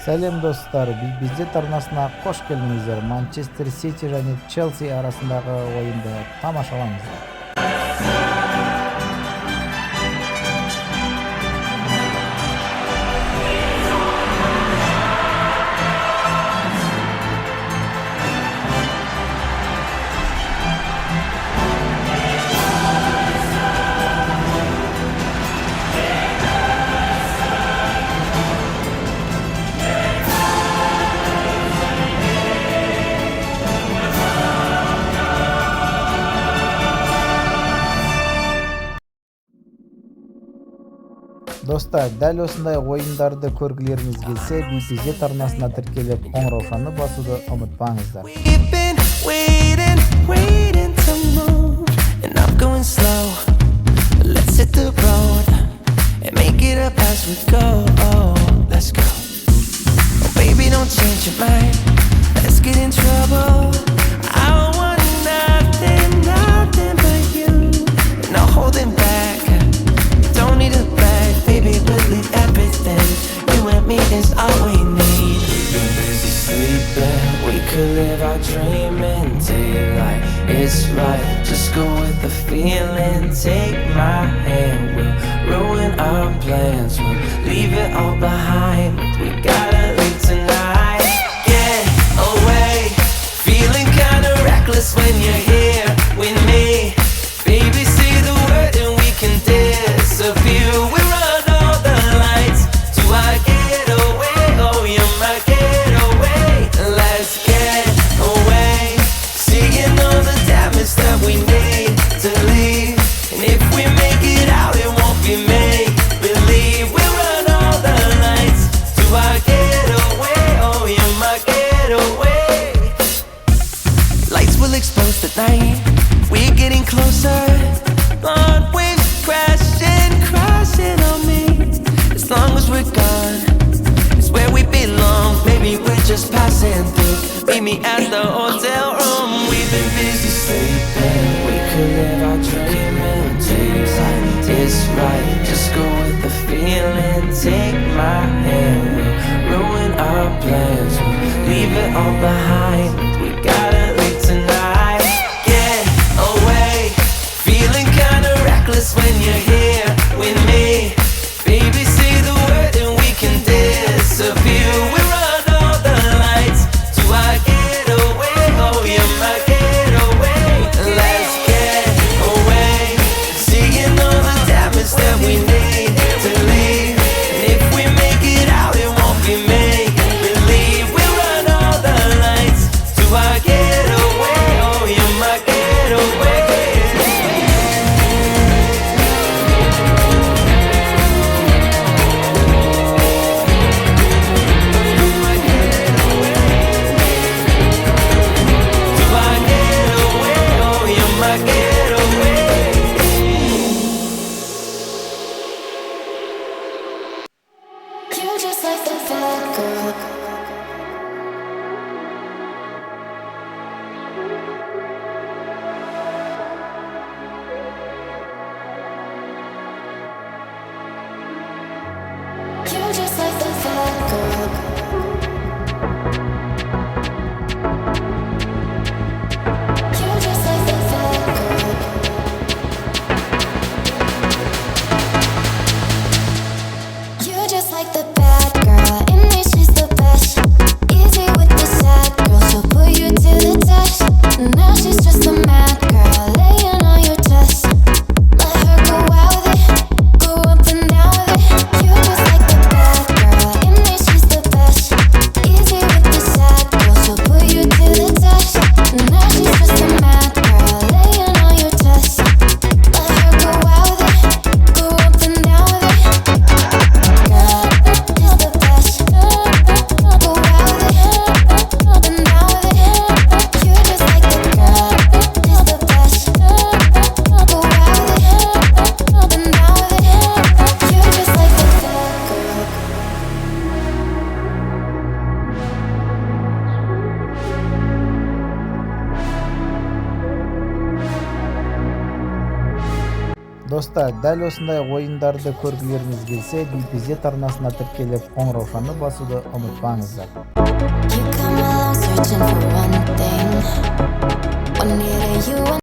Салем достар, бізде арнасына қош келдіңіздер. Манчестер Сити және Челси арасындағы ойынды тамашалаңыздар. Достар, дәл осындай ойындарды көргілеріңіз келсе, BPZ арнасына тіркеліп, қоңыраушаны басуды ұмытпаңыздар. Is all we need. We've been busy sleeping. We could live our dream in daylight. It's right, just go with the feeling. Take my hand, we'll ruin our plans. We'll leave it all behind. We gotta leave tonight. Get away, feeling kinda reckless when you're here with me. Baby, say the word and we can disappear. We run all the lights to our that we need to leave. And if we make it out, it won't be make believe. We run all the lights to our getaway. Oh, you're my getaway. Lights will expose the night. We're getting closer. Blonde waves crashing, crashing on me. As long as we're gone, it's where we belong. Maybe we're just passing through. Meet me at the hotel room. We've been busy sleeping. We could live our dream in daylight. It's right, just go with the feeling. Take my hand, we'll ruin our plans. We'll leave it all behind. We gotta leave tonight. Get away, feeling kinda reckless when you're here with me. Baby, say the word and we can disappear. We run all the lights to our getaway. Oh, you're my getaway. Let's get away, seeing all the damage that we need to leave. And if we make it out, it won't be make believe. We run all the lights to our getaway. Oh, you're my getaway. You're just like the bad girl. You're just like the bad girl. You're just like the bad girl. You're just like the bad girl, and this is the best. Достар, дәл осындай ойындарды көргілеріңіз келсе, BPZ арнасына тіркеліп қоңыраушаны басуды ұмытпаңыздар. You come along searching for one thing.